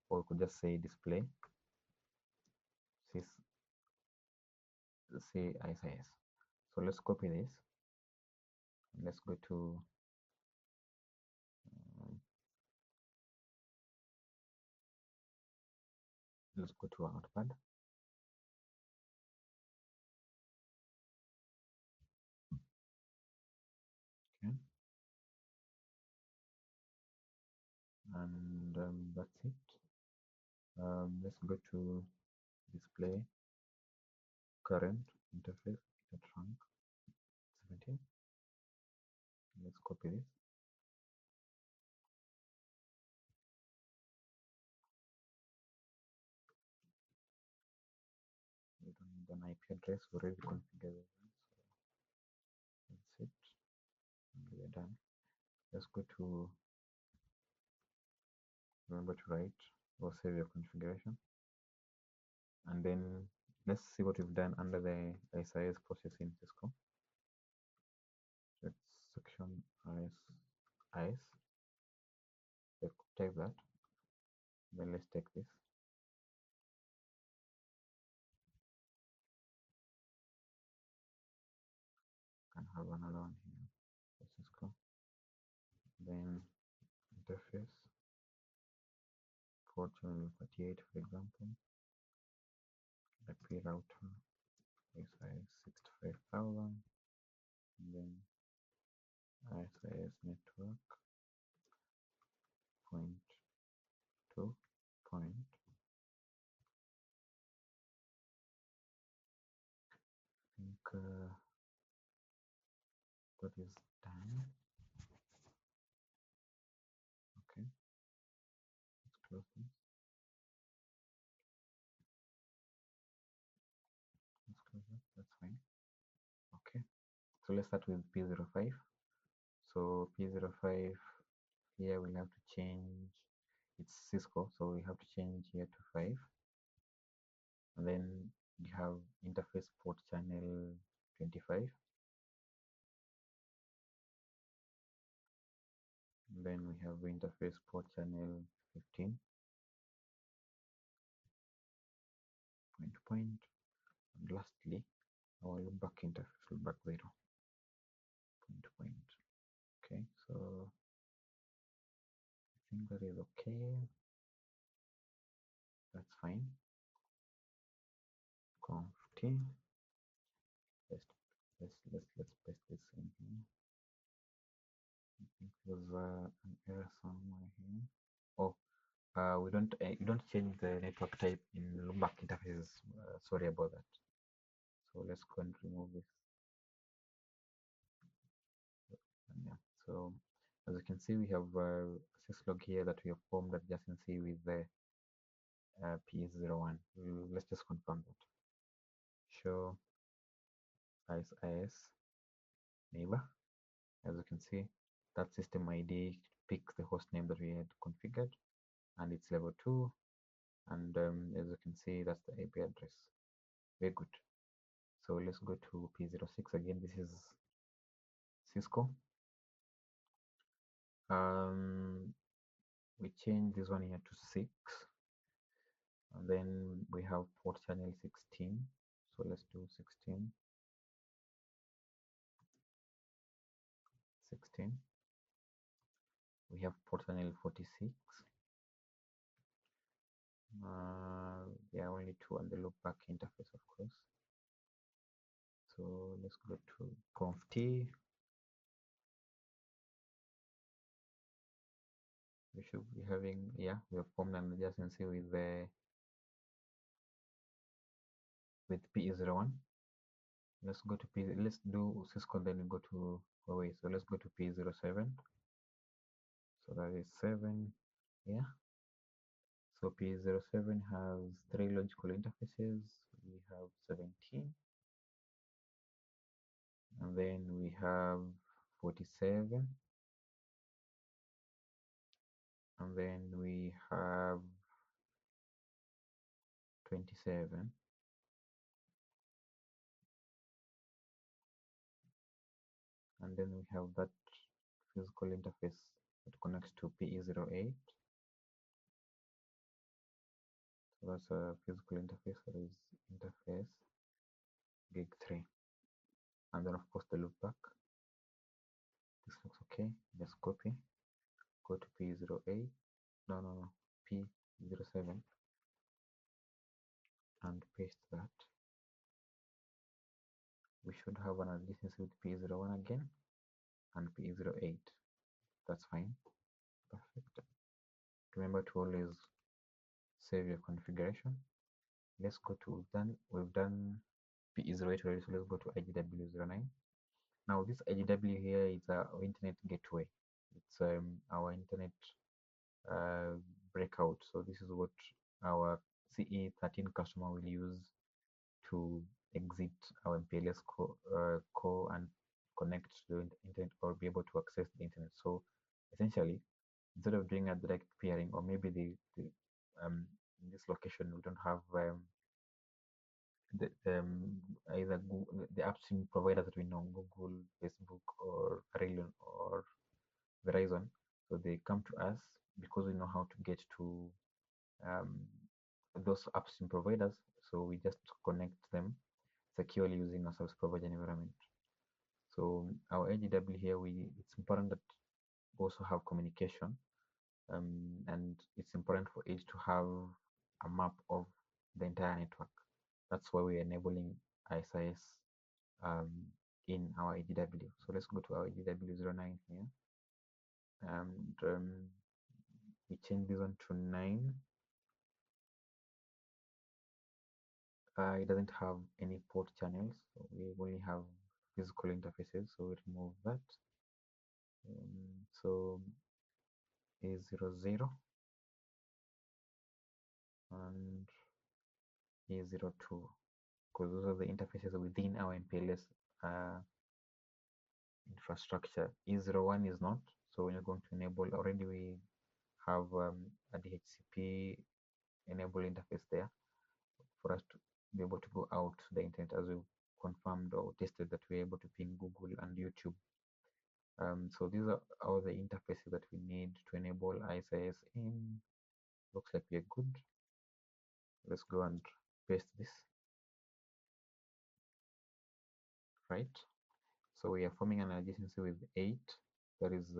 or we could just say display say ISIS. So let's copy this. Let's go to our notepad. Okay, and that's it. Let's go to display current interface ether trunk 17. Let's copy this. We don't need an IP address, we already configured it. So that's it. And we're done. Let's go to remember to write or save your configuration. And then let's see what we've done under the ISIS process in Cisco. Let's section IS, type that. Then let's take have another one here for Cisco. Then interface port channel 38, for example. IP router SIS 65000, and then SIS network point 2 point. I think that is done. Okay, let's close this. Let's close that. That's fine. Okay, so let's start with P05. So P05 here we'll have to change, it's Cisco, so we have to change here to 5. And then you have interface port channel 25. And then we have interface port channel 15. Point to point. And lastly, our loopback interface loopback 0. Point to point. Okay, so I think that is okay. That's fine. Conf T. Let's paste this in here. I think there's an error somewhere here. Oh, we don't you don't change the network type in loopback interfaces. Sorry about that. So let's go and remove this. And yeah, so as you can see, we have a syslog here that we have formed adjacency with the PS01. Let's just confirm that. Show IS neighbor. As you can see, that system ID picks the host name that we had configured, and it's level 2. And as you can see, that's the IP address. Very good. So let's go to P06 again. This is Cisco. We change this one here to 6, and then we have port channel 16. So let's do 16. We have port channel 46. There are only 2 on the loopback interface, of course. So let's go to conf T. We should be having, yeah, we have formed an adjacency with PE01. Let's go to let's do Cisco, then we go to Huawei. So let's go to P07. So that is 7. Yeah. So P07 has 3 logical interfaces. We have 17. And then we have 47. And then we have 27. And then we have that physical interface that connects to PE08. So that's a physical interface, that is interface gig 3. And then of course the loopback. This looks okay. Just copy. Go to P08. No. P07. And paste that. We should have an adjacency with P01 again and P08. That's fine. Perfect. Remember to always save your configuration. Let's go to we've done PE08 already, so let's go to IGW09. Now this IGW here is our internet gateway. It's our internet breakout. So this is what our CE13 customer will use to exit our MPLS core and connect to the internet or be able to access the internet. So essentially, instead of doing a direct peering, or maybe in this location we don't have the either Google, the upstream providers that we know, Google, Facebook, or Aurelion or Verizon. So they come to us because we know how to get to those upstream providers. So we just connect them securely using a service provider environment. So our AGW here, it's important that we also have communication, and it's important for it to have a map of the entire network. That's why we're enabling ISIS in our AGW. So let's go to our AGW09 here, and we change this one to 9. It doesn't have any port channels, so we only have physical interfaces, so we remove that. So A00 and A02, because those are the interfaces within our MPLS infrastructure. E01 is not, so when you're going to enable, already we have a DHCP enable interface there for us to be able to go out to the internet, as we confirmed or tested that we're able to ping Google and YouTube. So these are all the interfaces that we need to enable ISIS in. Looks like we're good. Let's go and paste this. Right. So we are forming an adjacency with 8. That is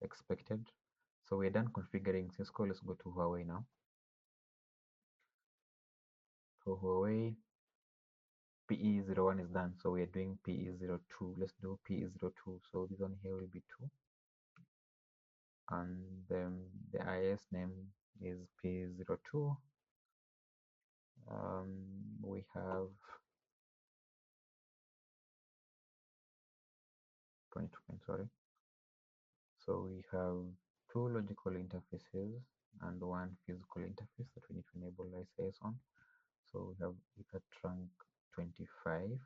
expected. So we're done configuring Cisco. Let's go to Huawei now. For Huawei, PE01 is done. So we are doing PE02. Let's do PE02. So this one here will be 2. And then the IS name is P02. We have 22, sorry. So we have 2 logical interfaces and 1 physical interface that we need to enable ISIS on. So we have ether trunk 25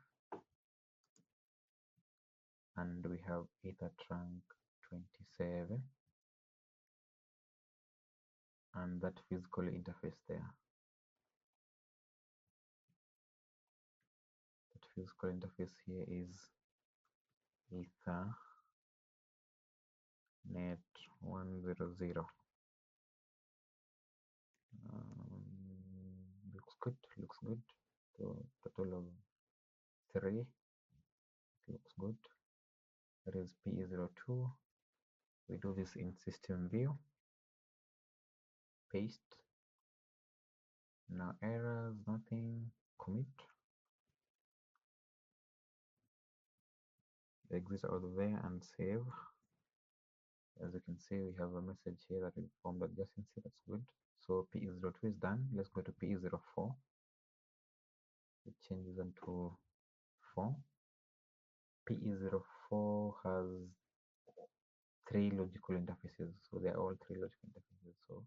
and we have ether trunk 27 and that physical interface there. That physical interface here is ether net 100. Looks good. So total of 3. Looks good. That is PE02. We do this in system view. Paste. No errors, nothing. Commit. Exit out of there and save. As you can see, we have a message here that we formed adjacency. That's good. So PE02 is done. Let's go to PE04. It changes into 4. PE04 has 3 logical interfaces. So they're all 3 logical interfaces. So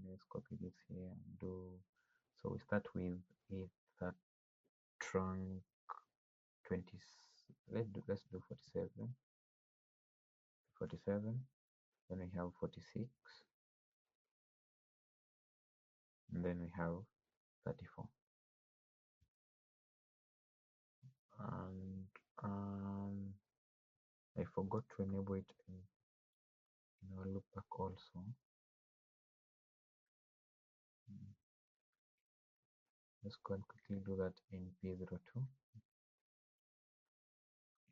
let's copy this here and do. So we start with ether trunk 20. Let's do 47. 47. Then we have 46. And then we have 34. And I forgot to enable it in our loopback also. Let's go and quickly do that in P02.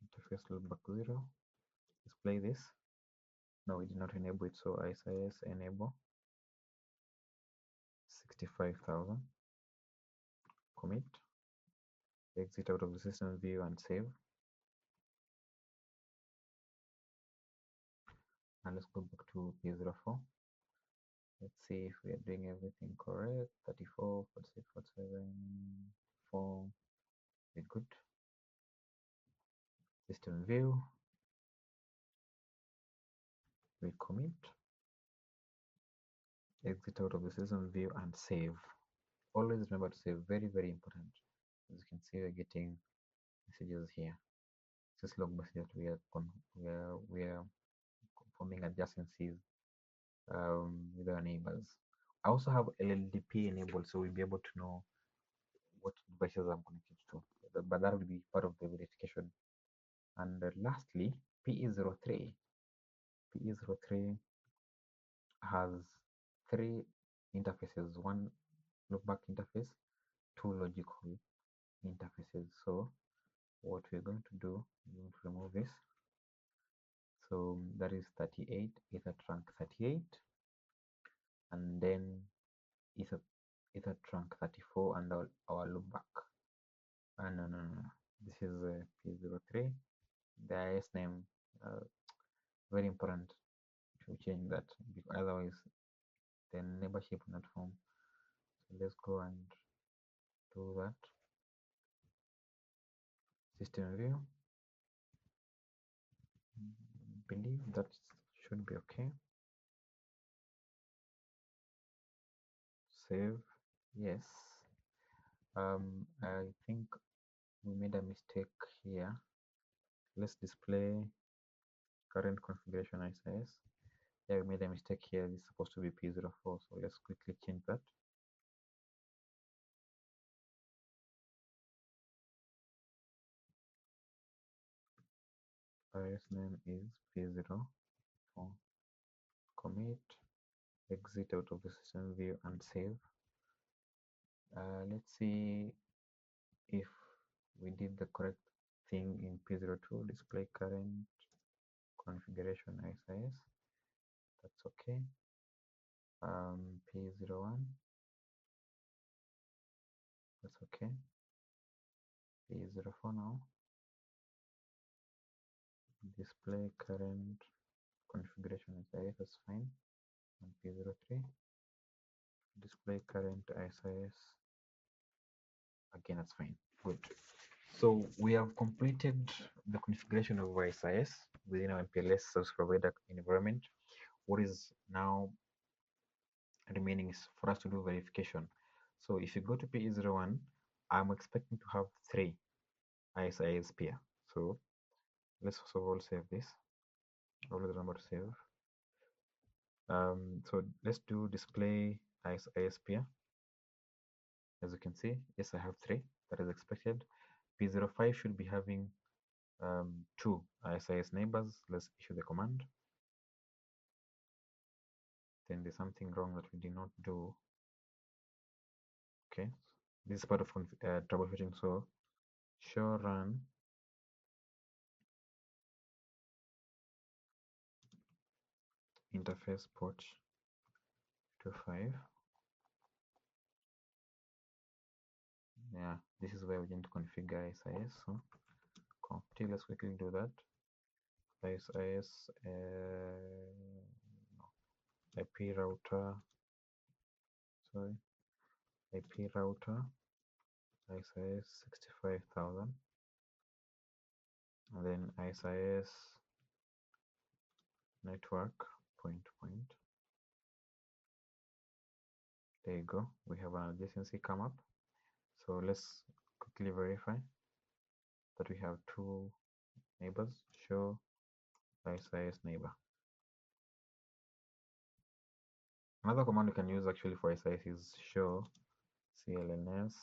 Interface loopback 0. Display this. No, we did not enable it, so ISIS enable 65,000. Commit. Exit out of the system view and save. And let's go back to P04. Let's see if we are doing everything correct. 34, 46, 47, 4. We're good. System view. We commit. Exit out of the system view and save. Always remember to save. Very, very important. As you can see, we're getting messages here. Syslog message that we are forming adjacencies with our neighbors. I also have LLDP enabled, so we'll be able to know what devices I'm connected to. But that will be part of the verification. And lastly, PE03. PE03 has 3 interfaces: 1 loopback interface, 2 logical interfaces. So what we're going to do, we're going to remove this. So that is 38, ether trunk 38, and then ether trunk 34, and our loopback. No. This is P03. The IS name, very important to change that, because otherwise the neighborship will not form. So let's go and do that. System view. Believe that should be okay. Save. Yes. I think we made a mistake here. Let's display current configuration ISIS. Yeah, we made a mistake here. This is supposed to be P04, so let's quickly change that. IS name is P04. Commit, exit out of the system view and save. Let's see if we did the correct thing in P02. Display current configuration ISIS. That's okay. P01. That's okay. P04 now. Display current configuration ISIS. That's fine. And P03. Display current ISIS. Again, that's fine. Good. So we have completed the configuration of ISIS within our MPLS service provider environment. What is now remaining is for us to do verification. So if you go to PE01, I'm expecting to have 3 ISIS peer. So let's first of all save this. Always remember to save. So let's do display ISIS peer. As you can see, yes, I have 3. That is expected. P05 should be having 2 ISIS neighbors. Let's issue the command. Then there's something wrong that we did not do. Okay, this is part of troubleshooting. So show run interface port 25. Yeah, this is where we need to configure ISIS. So let's quickly do that. ISIS IP router, sorry, IP router ISIS 65,000, and then ISIS network point to point. There you go. We have an adjacency come up. So let's quickly verify that we have 2 neighbors. Show ISIS neighbor. Another command you can use actually for ISIS is show CLNS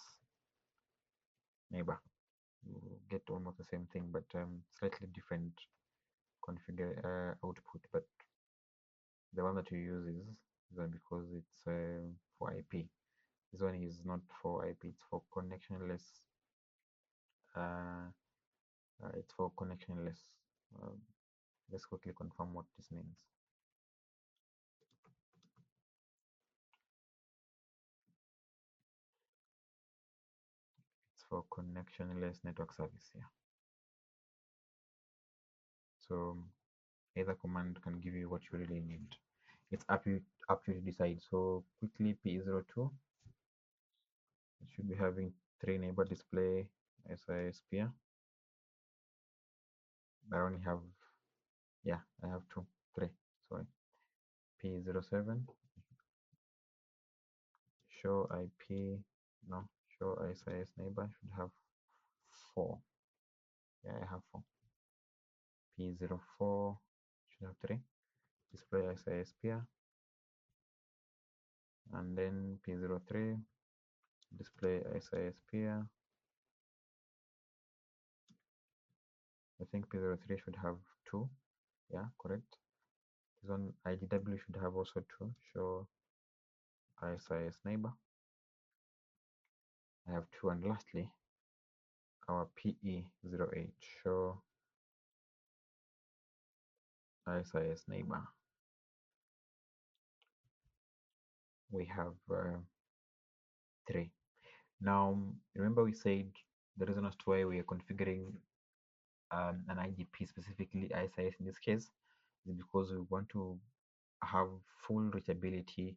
neighbor. You get almost the same thing, but slightly different configure output. But the one that you use is because it's for IP. This one is not for IP, it's for connectionless. It's for connectionless. Let's quickly confirm what this means. It's for connectionless network service here. So either command can give you what you really need. It's up to you to decide. So quickly P02. It should be having 3 neighbor display SIS peer. I only have, yeah, I have 3. Sorry. P07. Show IP, no, show ISIS neighbor should have 4. Yeah, I have 4. P04 should have 3. Display ISIS peer. And then P03, display ISIS peer. I think P03 should have 2. Yeah, correct. This one IDW should have also 2. Show ISIS neighbor. I have 2. And lastly, our PE08 show ISIS neighbor. We have 3. Now remember we said the reason as to why we are configuring an IGP, specifically ISIS in this case, is because we want to have full reachability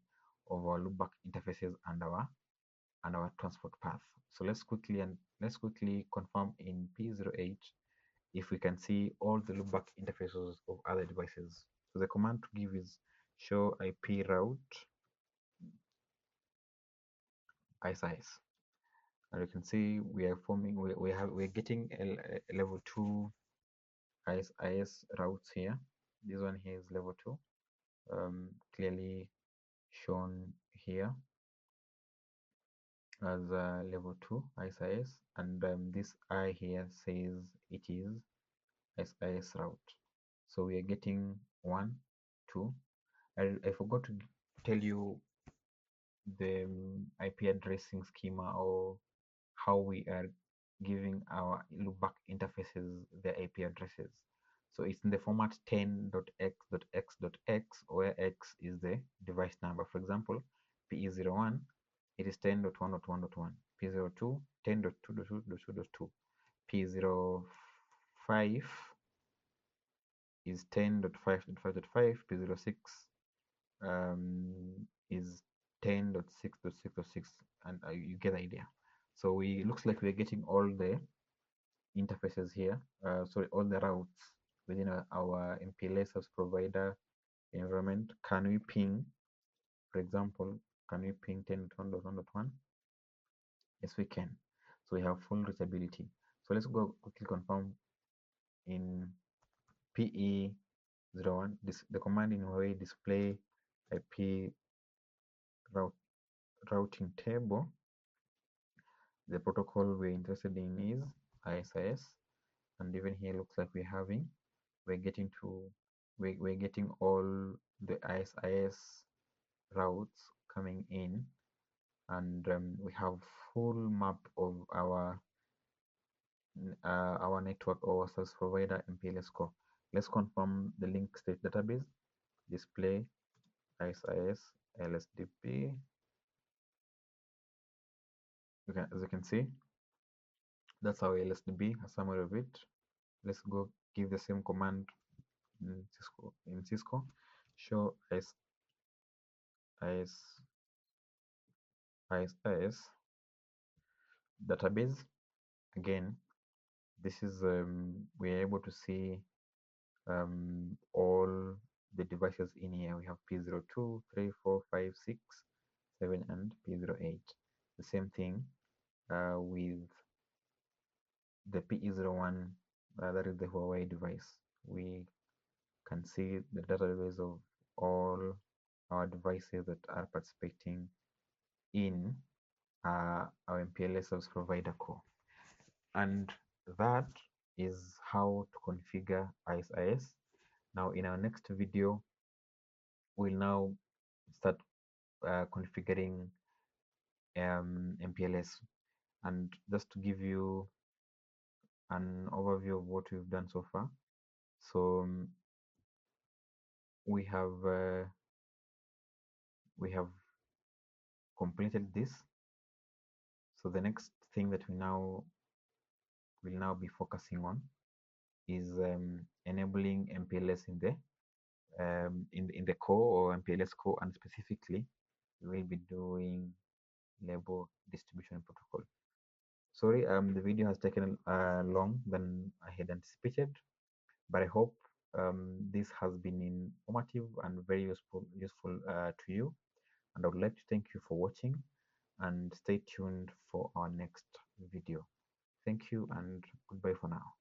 of our loopback interfaces and our transport path. So let's quickly confirm in P08 if we can see all the loopback interfaces of other devices. So the command to give is show IP route ISIS. And you can see we are forming we're getting a level 2 ISIS routes here. This one here is level 2, clearly shown here as level 2 ISIS, and this I here says it is ISIS route. So we are getting 1, 2. I forgot to tell you the IP addressing schema, or how we are giving our loopback interfaces their IP addresses. So it's in the format 10.x.x.x, where x is the device number. For example, PE01, it is 10.1.1.1, P02, 10.2.2.2.2, P05 is 10.5.5.5, P06 is 10.6.6.6, and you get the idea. So it looks like we're getting all the interfaces here, sorry, all the routes within our MPLS service provider environment. Can we ping, for example, can we ping 10.1.1.1? Yes, we can. So we have full reachability. So let's go quickly confirm in PE01. The command in Huawei display IP routing table. The protocol we're interested in is ISIS, and even here looks like we're getting all the ISIS routes coming in, and we have full map of our network or service provider MPLS core. Let's confirm the link state database display ISIS LSDP. As you can see, that's our LSDB, a summary of it. Let's go give the same command in Cisco show ISIS database. Again, this is we are able to see all the devices in here. We have P02, 3, 4, 5, 6, 7, and P08. The same thing with the PE01, that is the Huawei device. We can see the database of all our devices that are participating in our MPLS service provider core. And that is how to configure ISIS. Now in our next video, we'll now start configuring MPLS. And just to give you an overview of what we've done so far, so we have completed this. So the next thing that we will now be focusing on is enabling MPLS in the core, or MPLS core, and specifically we will be doing label distribution protocol. Sorry, the video has taken long than I had anticipated, but I hope this has been informative and very useful to you. And I would like to thank you for watching, and stay tuned for our next video. Thank you, and goodbye for now.